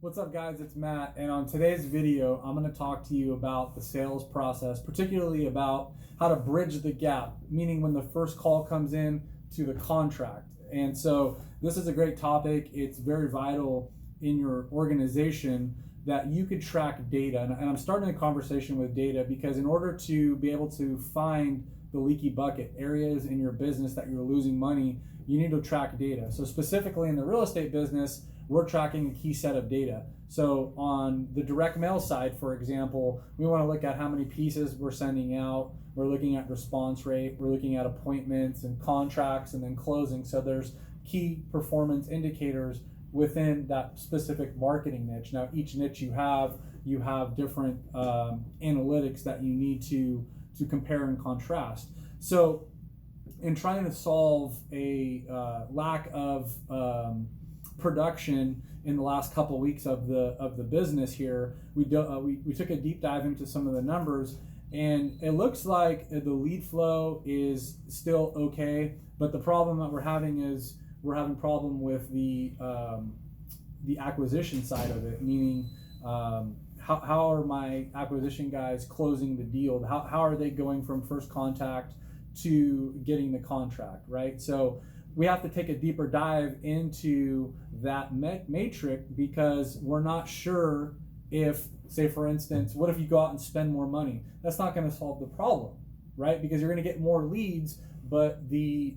What's up, guys? It's Matt, and on today's video I'm going to talk to you about the sales process, particularly about how to bridge the gap, meaning when the first call comes in to the contract. And so this is a great topic. It's very vital in your organization that you could track data, and I'm starting a conversation with data because in order to be able to find the leaky bucket areas in your business that you're losing money, you need to track data. So specifically in the real estate business, we're tracking a key set of data. So on the direct mail side, for example, we want to look at how many pieces we're sending out. We're looking at response rate. We're looking at appointments and contracts and then closing. So there's key performance indicators within that specific marketing niche. Now, each niche you have different analytics that you need to compare and contrast. So in trying to solve a lack of production in the last couple of weeks of the business here, we took a deep dive into some of the numbers, and it looks like the lead flow is still okay, but the problem that we're having is we're having problem with the acquisition side of it, meaning how are my acquisition guys closing the deal? How are they going from first contact to getting the contract, right? So we have to take a deeper dive into that matrix because we're not sure if, say for instance, what if you go out and spend more money? That's not going to solve the problem, right? Because you're going to get more leads, but the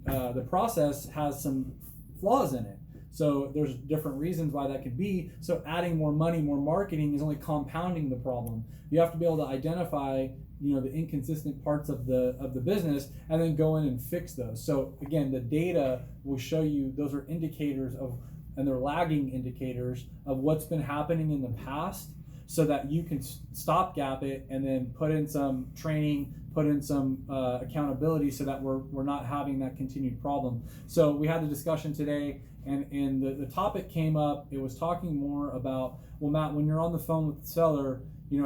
process has some flaws in it. So there's different reasons why that could be. So adding more money, more marketing is only compounding the problem. You have to be able to identify, the inconsistent parts of the business and then go in and fix those. So again, the data will show you those are indicators of, and they're lagging indicators of what's been happening in the past, so that you can stopgap it and then put in some training, put in some accountability so that we're not having that continued problem. So we had the discussion today, and the topic came up. It was talking more about, well, Matt, when you're on the phone with the seller,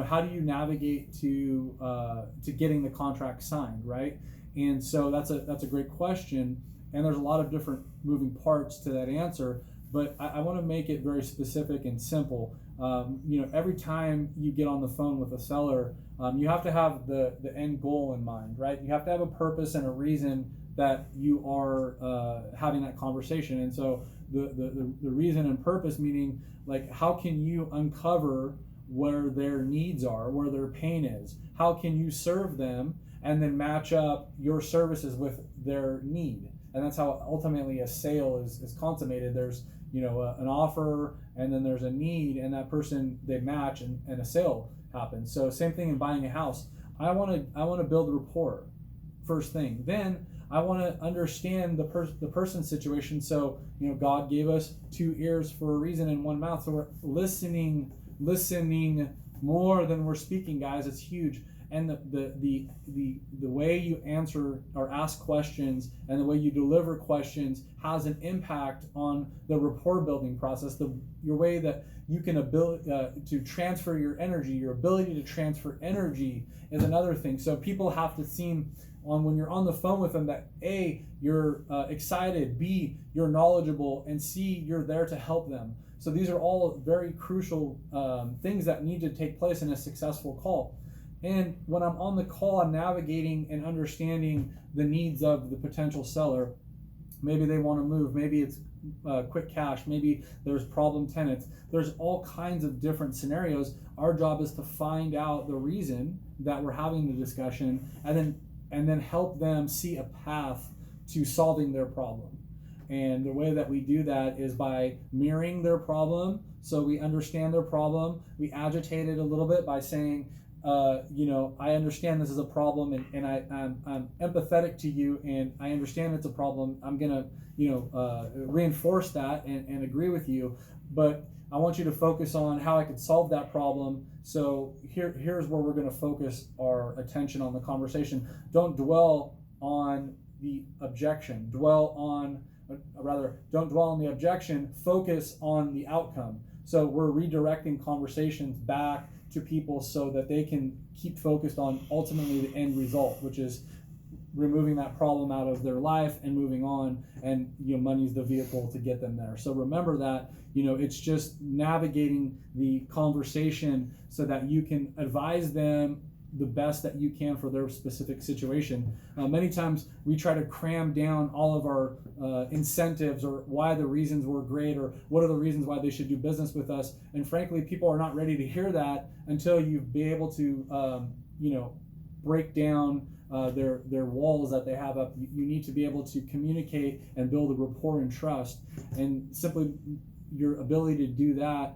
how do you navigate to getting the contract signed, right? And so that's a great question, and there's a lot of different moving parts to that answer, but I want to make it very specific and simple. Every time you get on the phone with a seller, you have to have the end goal in mind, right? You have to have a purpose and a reason that you are having that conversation. And so the reason and purpose, meaning like, how can you uncover where their needs are, where their pain is? How can you serve them and then match up your services with their need? And that's how ultimately a sale is consummated. There's an offer, and then there's a need, and that person, they match, and a sale happens. So same thing in buying a house. I want to build rapport first thing. Then I want to understand the person's situation. So God gave us 2 ears for a reason and 1 mouth. So we're listening more than we're speaking, guys. It's huge. And the way you answer or ask questions and the way you deliver questions has an impact on the rapport building process. Your way that you can to transfer your energy, your ability to transfer energy is another thing. So people have to seem when you're on the phone with them that A, you're excited, B, you're knowledgeable, and C, you're there to help them. So these are all very crucial things that need to take place in a successful call. And when I'm on the call, I'm navigating and understanding the needs of the potential seller. Maybe they want to move. Maybe it's quick cash. Maybe there's problem tenants. There's all kinds of different scenarios. Our job is to find out the reason that we're having the discussion, and then help them see a path to solving their problem. And the way that we do that is by mirroring their problem. So we understand their problem. We agitate it a little bit by saying, I understand this is a problem, and I'm empathetic to you, and I understand it's a problem. I'm gonna, reinforce that and agree with you, but I want you to focus on how I could solve that problem. So here's where we're gonna focus our attention on the conversation. Don't dwell on the objection. Don't dwell on the objection. Focus on the outcome. So we're redirecting conversations back to people so that they can keep focused on ultimately the end result, which is removing that problem out of their life and moving on, and money's the vehicle to get them there. So remember that it's just navigating the conversation so that you can advise them the best that you can for their specific situation. Many times we try to cram down all of our incentives, or why the reasons we're great, or what are the reasons why they should do business with us. And frankly, people are not ready to hear that until you be able to break down their walls that they have up. You need to be able to communicate and build a rapport and trust, and simply your ability to do that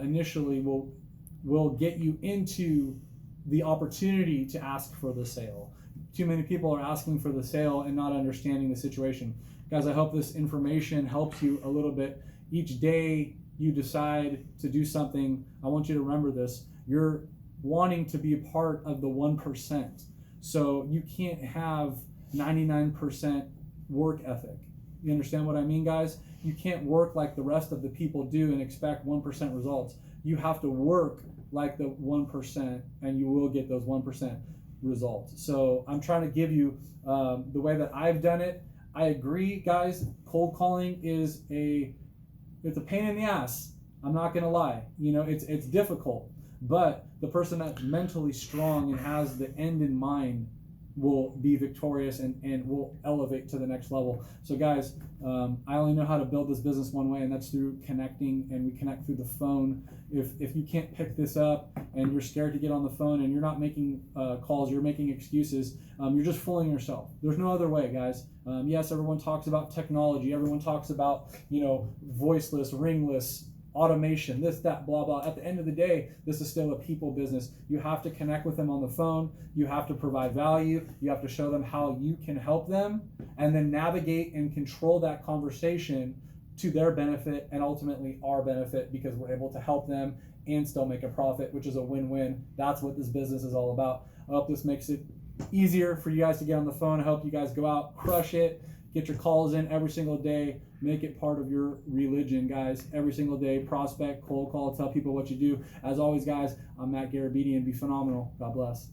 initially will get you into the opportunity to ask for the sale. Too many people are asking for the sale and not understanding the situation. Guys, I hope this information helps you a little bit. Each day you decide to do something, I want you to remember this. You're wanting to be a part of the 1%. So you can't have 99% work ethic. You understand what I mean, guys? You can't work like the rest of the people do and expect 1% results. You have to work like the 1%, and you will get those 1% results. So I'm trying to give you the way that I've done it. I agree, guys, cold calling it's a pain in the ass. I'm not gonna lie. It's difficult, but the person that's mentally strong and has the end in mind will be victorious and will elevate to the next level. So guys, I only know how to build this business one way, and that's through connecting, and we connect through the phone. If you can't pick this up and you're scared to get on the phone and you're not making calls, you're making excuses, you're just fooling yourself. There's no other way, guys. Yes, everyone talks about technology. Everyone talks about, voiceless, ringless, automation, this, that, blah, blah. At the end of the day, this is still a people business. You have to connect with them on the phone. You have to provide value. You have to show them how you can help them, and then navigate and control that conversation to their benefit and ultimately our benefit, because we're able to help them and still make a profit, which is a win-win. That's what this business is all about. I hope this makes it easier for you guys to get on the phone. I hope you guys go out, crush it, get your calls in every single day. Make it part of your religion, guys. Every single day, prospect, cold call, tell people what you do. As always, guys, I'm Garabedian. Be phenomenal. God bless.